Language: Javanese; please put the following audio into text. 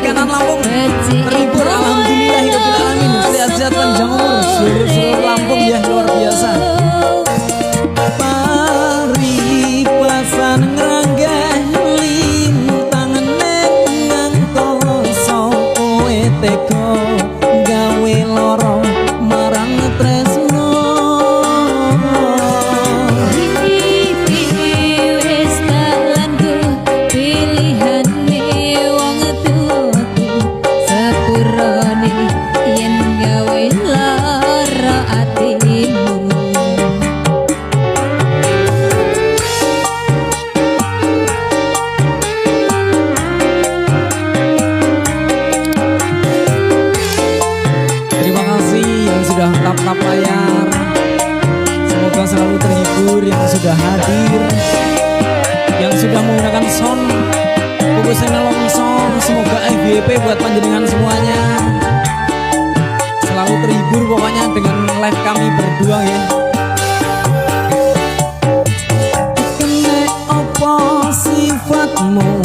kanan Lampung terhibur, alhamdulillah hidup alamin, sehat-sehat panjang umur seluruh Lampung ya, luar biasa. Paripasan ngranggeh lintang ngangkoso kowe teko gawe loro marang tresno. Wis dalanku pilihane wong tuaku sepurane yen gawe lara atimu. Terima kasih yang sudah tap-tap layar. Semoga selalu terhibur yang sudah hadir, yang sudah menggunakan sound Pupusena Longsor. Semoga FYP buat panjenengan semuanya selalu terhibur pokoknya dengan live kami berdua ya. Kene opo sifatmu